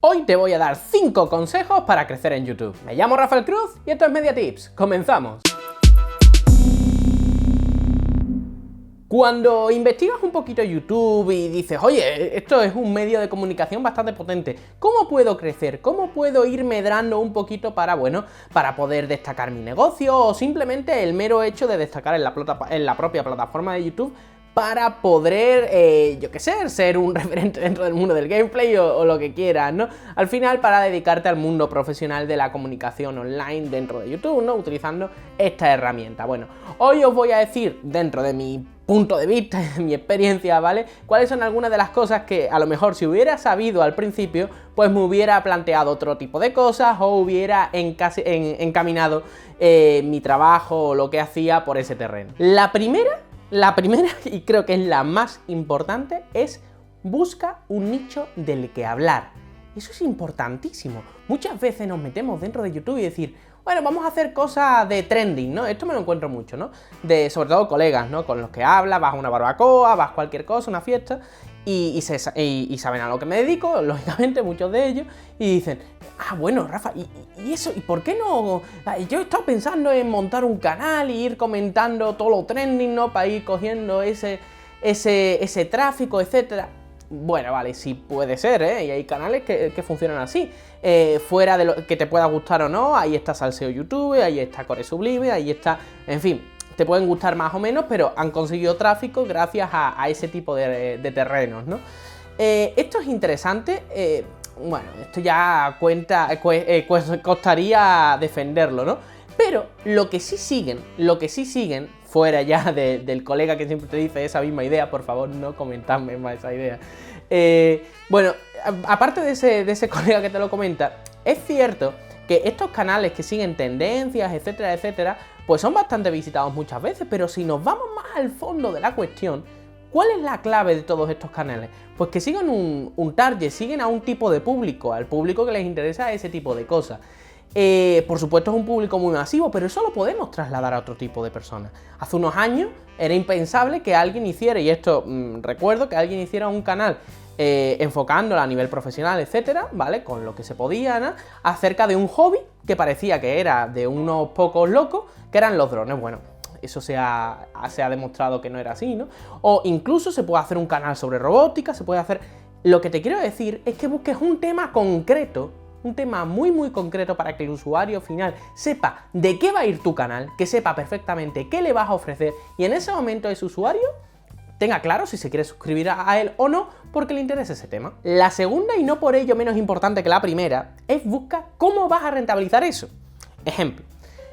Hoy te voy a dar 5 consejos para crecer en YouTube. Me llamo Rafael Cruz y esto es Media Tips. ¡Comenzamos! Cuando investigas un poquito YouTube y dices, oye, esto es un medio de comunicación bastante potente, ¿cómo puedo crecer? ¿Cómo puedo ir medrando un poquito para poder destacar mi negocio? O simplemente el mero hecho de destacar en la propia plataforma de YouTube para poder, yo qué sé, ser un referente dentro del mundo del gameplay o lo que quieras, ¿no? Al final, para dedicarte al mundo profesional de la comunicación online dentro de YouTube, ¿no? Utilizando esta herramienta. Bueno, hoy os voy a decir, dentro de mi punto de vista, de mi experiencia, ¿vale? Cuáles son algunas de las cosas que a lo mejor si hubiera sabido al principio, pues me hubiera planteado otro tipo de cosas o hubiera encaminado mi trabajo o lo que hacía por ese terreno. La primera, y creo que es la más importante, es busca un nicho del que hablar. Eso es importantísimo. Muchas veces nos metemos dentro de YouTube y decir, bueno, vamos a hacer cosas de trending, ¿no? Esto me lo encuentro mucho, ¿no? Sobre todo colegas, ¿no? Con los que hablas, vas a una barbacoa, vas a cualquier cosa, una fiesta, y saben a lo que me dedico, lógicamente, muchos de ellos, y dicen, bueno, Rafa, ¿y eso? ¿Y por qué no? Yo he estado pensando en montar un canal y ir comentando todo lo trending, ¿no? Para ir cogiendo ese tráfico, etcétera. Bueno, vale, sí puede ser, ¿eh? Y hay canales que funcionan así. Fuera de lo que te pueda gustar o no, ahí está Salseo YouTube, ahí está Core Sublime, ahí está... En fin, te pueden gustar más o menos, pero han conseguido tráfico gracias a ese tipo de terrenos, ¿no? Esto es interesante, bueno, esto ya costaría defenderlo, ¿no? Pero lo que sí siguen, fuera ya del colega que siempre te dice esa misma idea, por favor no comentadme más esa idea. Bueno, aparte de ese colega que te lo comenta, es cierto que estos canales que siguen tendencias, etcétera, etcétera, pues son bastante visitados muchas veces, pero si nos vamos más al fondo de la cuestión, ¿cuál es la clave de todos estos canales? Pues que sigan un target, siguen a un tipo de público, al público que les interesa ese tipo de cosas. Por supuesto es un público muy masivo, pero eso lo podemos trasladar a otro tipo de personas. Hace unos años era impensable que alguien hiciera, y esto recuerdo, que alguien hiciera un canal enfocándolo a nivel profesional, etcétera, ¿vale? Con lo que se podía, ¿no? Acerca de un hobby que parecía que era de unos pocos locos, que eran los drones. Bueno, eso se ha demostrado que no era así, ¿no? O incluso se puede hacer un canal sobre robótica, se puede hacer... Lo que te quiero decir es que busques un tema concreto, un tema muy muy concreto para que el usuario final sepa de qué va a ir tu canal, que sepa perfectamente qué le vas a ofrecer y en ese momento ese usuario tenga claro si se quiere suscribir a él o no porque le interesa ese tema. La segunda, y no por ello menos importante que la primera, es busca cómo vas a rentabilizar eso. Ejemplo.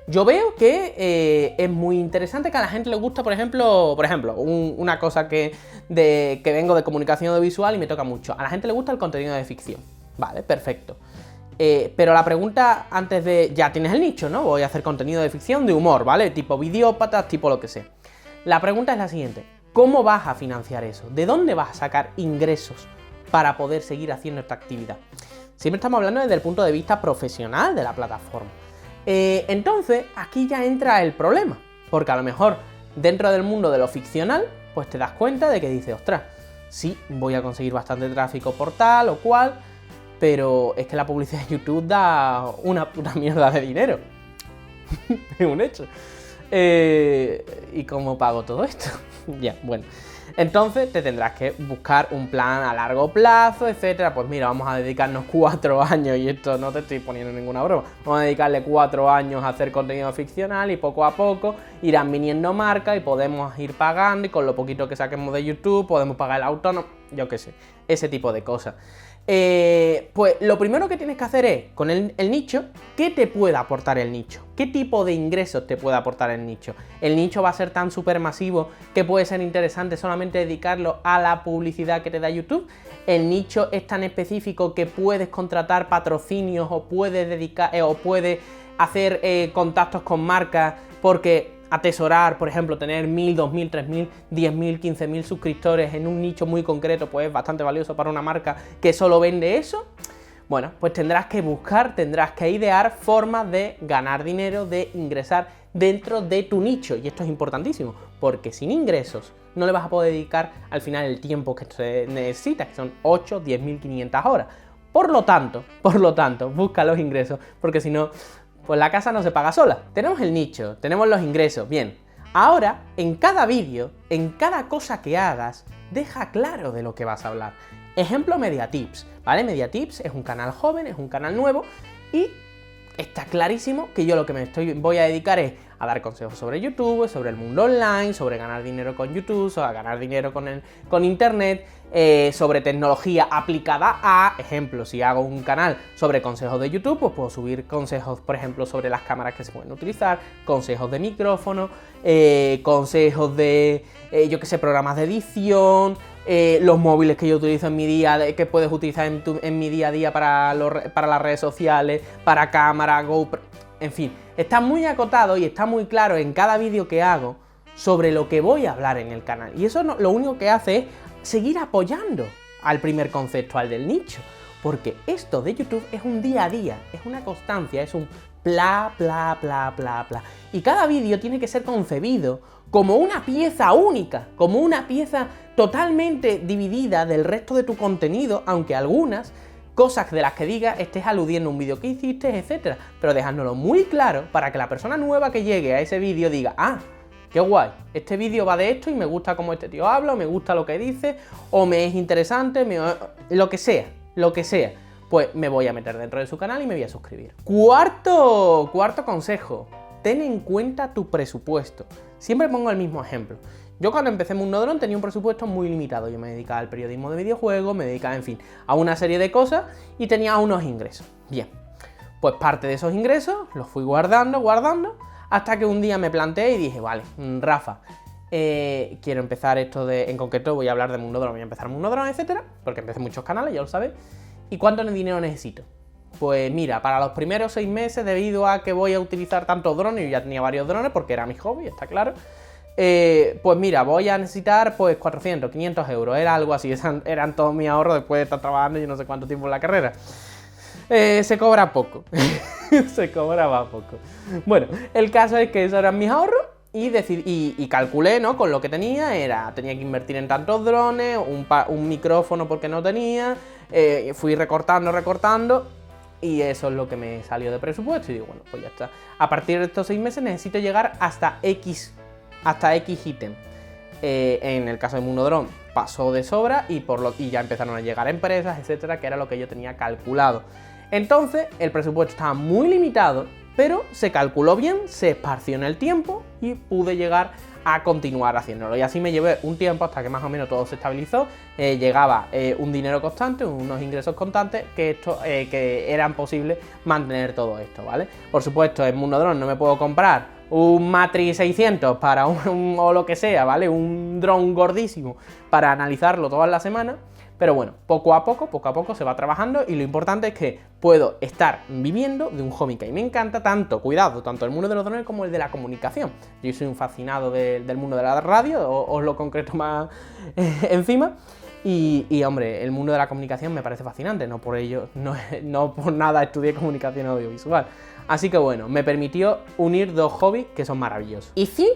Yo veo que es muy interesante que a la gente le gusta, por ejemplo, una cosa que vengo de comunicación audiovisual y me toca mucho. A la gente le gusta el contenido de ficción. Vale, perfecto. Pero la pregunta antes de... Ya tienes el nicho, ¿no? Voy a hacer contenido de ficción, de humor, ¿vale? Tipo videópatas, tipo lo que sea. La pregunta es la siguiente. ¿Cómo vas a financiar eso? ¿De dónde vas a sacar ingresos para poder seguir haciendo esta actividad? Siempre estamos hablando desde el punto de vista profesional de la plataforma. Entonces, aquí ya entra el problema, porque a lo mejor dentro del mundo de lo ficcional, pues te das cuenta de que dices, ostras, sí, voy a conseguir bastante tráfico por tal o cual, pero es que la publicidad de YouTube da una puta mierda de dinero. Es un hecho. ¿Y cómo pago todo esto? Ya, bueno. Entonces te tendrás que buscar un plan a largo plazo, etcétera. Pues mira, vamos a dedicarnos 4 años, y esto no te estoy poniendo ninguna broma, vamos a dedicarle 4 años a hacer contenido ficcional y poco a poco irán viniendo marcas y podemos ir pagando y con lo poquito que saquemos de YouTube podemos pagar el autónomo, yo qué sé, ese tipo de cosas. Pues lo primero que tienes que hacer es, con el nicho, ¿qué te puede aportar el nicho? ¿Qué tipo de ingresos te puede aportar el nicho? El nicho va a ser tan súper masivo que puede ser interesante solamente dedicarlo a la publicidad que te da YouTube. El nicho es tan específico que puedes contratar patrocinios o puedes hacer contactos con marcas porque... atesorar, por ejemplo, tener 1000, 2000, 3000, 10.000, 15.000 suscriptores en un nicho muy concreto, pues es bastante valioso para una marca que solo vende eso. Bueno, pues tendrás que idear formas de ganar dinero, de ingresar dentro de tu nicho. Y esto es importantísimo, porque sin ingresos no le vas a poder dedicar al final el tiempo que se necesita, que son 8, 10.500 horas. Por lo tanto, busca los ingresos, porque si no, pues la casa no se paga sola. Tenemos el nicho, tenemos los ingresos, bien. Ahora, en cada vídeo, en cada cosa que hagas, deja claro de lo que vas a hablar. Ejemplo, Mediatips, ¿vale? Mediatips es un canal joven, es un canal nuevo y está clarísimo que yo lo que voy a dedicar es a dar consejos sobre YouTube, sobre el mundo online, sobre ganar dinero con YouTube, sobre ganar dinero con Internet, sobre tecnología aplicada a, ejemplo, si hago un canal sobre consejos de YouTube, pues puedo subir consejos, por ejemplo, sobre las cámaras que se pueden utilizar, consejos de micrófono, consejos de, yo qué sé, programas de edición, los móviles que yo utilizo en mi día, que puedes utilizar en mi día a día para las redes sociales, para cámara, GoPro, en fin, está muy acotado y está muy claro en cada vídeo que hago sobre lo que voy a hablar en el canal. Y eso lo único que hace es seguir apoyando al primer concepto, al del nicho, porque esto de YouTube es un día a día, es una constancia, es un bla, bla, bla, bla, bla. Y cada vídeo tiene que ser concebido como una pieza única, como una pieza totalmente dividida del resto de tu contenido, aunque algunas cosas de las que digas estés aludiendo a un vídeo que hiciste, etcétera, pero dejándolo muy claro para que la persona nueva que llegue a ese vídeo diga, ah, qué guay, este vídeo va de esto y me gusta cómo este tío habla, o me gusta lo que dice, o me es interesante, lo que sea, pues me voy a meter dentro de su canal y me voy a suscribir. Cuarto consejo, ten en cuenta tu presupuesto. Siempre pongo el mismo ejemplo. Yo cuando empecé Mundodrón tenía un presupuesto muy limitado. Yo me dedicaba al periodismo de videojuegos, me dedicaba, en fin, a una serie de cosas y tenía unos ingresos. Bien, pues parte de esos ingresos los fui guardando, hasta que un día me planteé y dije, vale, Rafa, quiero empezar esto en concreto voy a hablar de Mundodrón, voy a empezar Mundodrón, etcétera, porque empecé muchos canales, ya lo sabéis. ¿Y cuánto dinero necesito? Pues mira, para los primeros 6 meses, debido a que voy a utilizar tantos drones, yo ya tenía varios drones porque era mi hobby, está claro. Pues mira, voy a necesitar pues 400, 500 euros, era algo así, eran todos mis ahorros después de estar trabajando yo no sé cuánto tiempo en la carrera. Se cobra poco, se cobraba poco. Bueno, el caso es que esos eran mis ahorros y calculé, ¿no? Con lo que tenía tenía que invertir en tantos drones, un micrófono porque no tenía, fui recortando y eso es lo que me salió de presupuesto y digo, bueno, pues ya está. A partir de estos 6 meses necesito llegar hasta X ítem. En el caso de Mundodrón pasó de sobra y ya empezaron a llegar empresas, etcétera, que era lo que yo tenía calculado. Entonces el presupuesto estaba muy limitado, pero se calculó bien, se esparció en el tiempo y pude llegar a continuar haciéndolo. Y así me llevé un tiempo hasta que más o menos todo se estabilizó, llegaba un dinero constante, unos ingresos constantes que eran posibles mantener todo esto, ¿vale? Por supuesto, en Mundodrón no me puedo comprar un Matrix 600 para o lo que sea, ¿vale? Un dron gordísimo para analizarlo todas las semanas. Pero bueno, poco a poco se va trabajando y lo importante es que puedo estar viviendo de un hobby que a mí me encanta tanto, tanto el mundo de los drones como el de la comunicación. Yo soy un fascinado del mundo de la radio, os lo concreto más encima. Y hombre, el mundo de la comunicación me parece fascinante, no por ello, no por nada estudié comunicación audiovisual. Así que bueno, me permitió unir dos hobbies que son maravillosos. Y 5,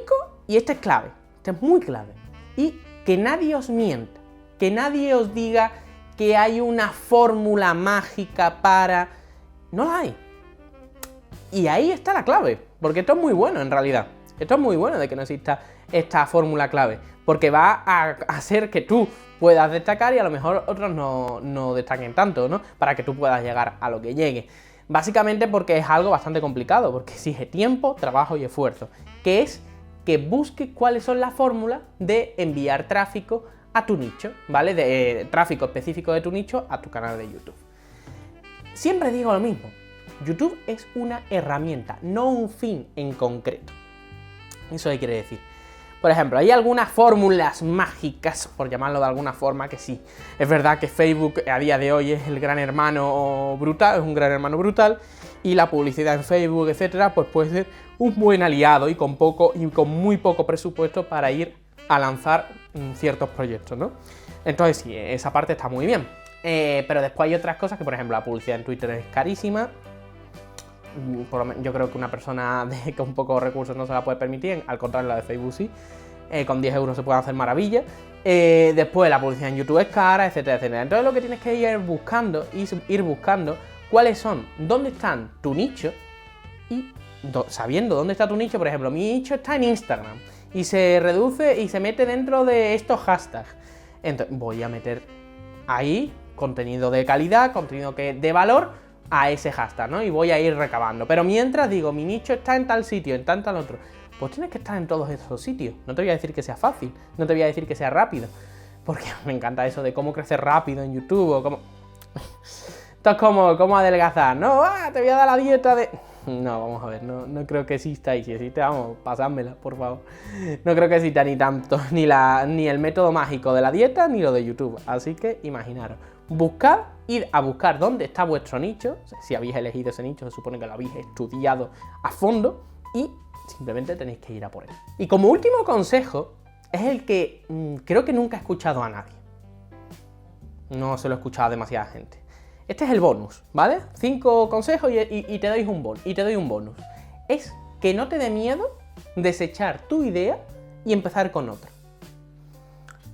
y este es clave, este es muy clave, y que nadie os mienta, que nadie os diga que hay una fórmula mágica para... No la hay. Y ahí está la clave, porque esto es muy bueno en realidad. Esto es muy bueno de que no exista esta fórmula clave, porque va a hacer que tú puedas destacar y a lo mejor otros no destaquen tanto, ¿no? Para que tú puedas llegar a lo que llegue. Básicamente porque es algo bastante complicado, porque exige tiempo, trabajo y esfuerzo, que es que busques cuáles son las fórmulas de enviar tráfico a tu nicho, ¿vale? De tráfico específico de tu nicho a tu canal de YouTube. Siempre digo lo mismo, YouTube es una herramienta, no un fin en concreto. ¿Eso qué quiere decir? Por ejemplo, hay algunas fórmulas mágicas, por llamarlo de alguna forma, que sí. Es verdad que Facebook a día de hoy es el gran hermano brutal, es un gran hermano brutal, y la publicidad en Facebook, etcétera, pues puede ser un buen aliado y con muy poco presupuesto para ir a lanzar ciertos proyectos, ¿no? Entonces sí, esa parte está muy bien. Pero después hay otras cosas que, por ejemplo, la publicidad en Twitter es carísima. Yo creo que una persona con pocos recursos no se la puede permitir, al contrario, la de Facebook sí. con 10 euros se pueden hacer maravillas. Después la publicidad en YouTube es cara, etcétera, etcétera. Entonces lo que tienes que ir buscando cuáles son, dónde están tu nicho y sabiendo dónde está tu nicho. Por ejemplo, mi nicho está en Instagram y se reduce y se mete dentro de estos hashtags. Entonces voy a meter ahí contenido de calidad, contenido de valor a ese hashtag, ¿no? Y voy a ir recabando. Pero mientras digo, mi nicho está en tal sitio, en tal otro, pues tienes que estar en todos esos sitios. No te voy a decir que sea fácil, no te voy a decir que sea rápido, porque me encanta eso de cómo crecer rápido en YouTube o cómo... Esto es como adelgazar, ¿no? Te voy a dar la dieta de... No, vamos a ver, no creo que exista, y si existe, vamos, pasádmela, por favor. No creo que exista ni tanto, ni el método mágico de la dieta, ni lo de YouTube. Así que imaginaros, id a buscar dónde está vuestro nicho. O sea, si habéis elegido ese nicho, se supone que lo habéis estudiado a fondo y simplemente tenéis que ir a por él. Y como último consejo, es el que creo que nunca he escuchado a nadie. No se lo he escuchado a demasiada gente. Este es el bonus, ¿vale? 5 consejos y te doy un bonus. Es que no te dé miedo desechar tu idea y empezar con otra.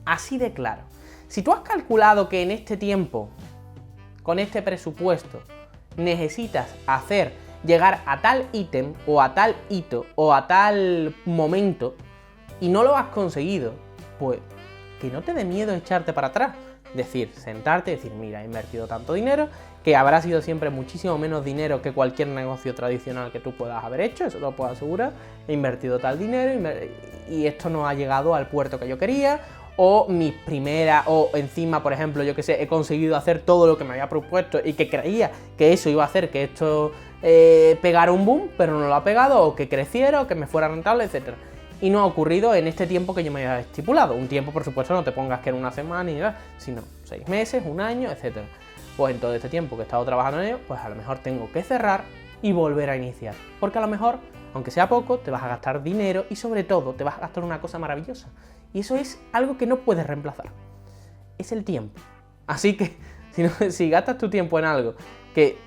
Así de claro. Si tú has calculado que en este tiempo, con este presupuesto, necesitas llegar a tal ítem, o a tal hito, o a tal momento, y no lo has conseguido, pues que no te dé miedo echarte para atrás. Sentarte y decir, mira, he invertido tanto dinero, que habrá sido siempre muchísimo menos dinero que cualquier negocio tradicional que tú puedas haber hecho, eso te lo puedo asegurar. He invertido tal dinero y esto no ha llegado al puerto que yo quería, o encima, por ejemplo, yo que sé, he conseguido hacer todo lo que me había propuesto y que creía que eso iba a hacer que esto pegara un boom, pero no lo ha pegado, o que creciera, o que me fuera rentable, etcétera. Y no ha ocurrido en este tiempo que yo me había estipulado. Un tiempo, por supuesto, no te pongas que en una semana ni nada, sino 6 meses, un año, etc. Pues en todo este tiempo que he estado trabajando en ello, pues a lo mejor tengo que cerrar y volver a iniciar. Porque a lo mejor, aunque sea poco, te vas a gastar dinero y sobre todo te vas a gastar una cosa maravillosa. Y eso es algo que no puedes reemplazar. Es el tiempo. Así que si gastas tu tiempo en algo que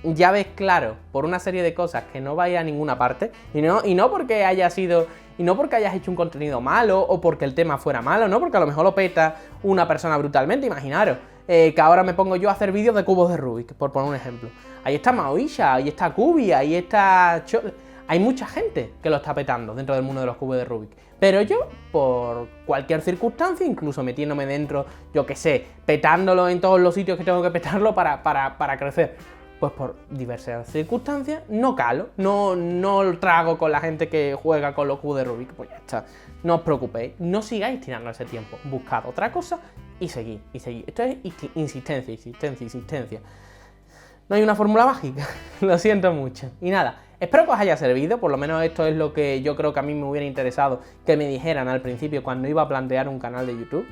ya ves claro por una serie de cosas que no va a ir a ninguna parte, y no porque hayas hecho un contenido malo o porque el tema fuera malo, no, porque a lo mejor lo peta una persona brutalmente. Imaginaros que ahora me pongo yo a hacer vídeos de cubos de Rubik, por poner un ejemplo. Ahí está Maoisha, ahí está Kubi, ahí está... Hay mucha gente que lo está petando dentro del mundo de los cubos de Rubik. Pero yo, por cualquier circunstancia, incluso metiéndome dentro, yo que sé, petándolo en todos los sitios que tengo que petarlo para crecer, pues por diversas circunstancias no calo, no trago con la gente que juega con los cubos de Rubik. Pues ya está, no os preocupéis, no sigáis tirando ese tiempo, buscad otra cosa y seguid. Esto es insistencia. No hay una fórmula mágica, lo siento mucho. Y nada, espero que os haya servido, por lo menos esto es lo que yo creo que a mí me hubiera interesado que me dijeran al principio cuando iba a plantear un canal de YouTube.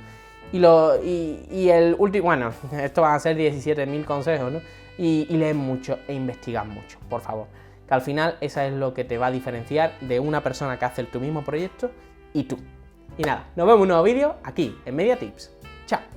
Y el último, bueno, esto van a ser 17.000 consejos, ¿no? Y leed mucho e investigad mucho, por favor. Que al final eso es lo que te va a diferenciar de una persona que hace tu mismo proyecto y tú. Y nada, nos vemos en un nuevo vídeo aquí en Media Tips. Chao.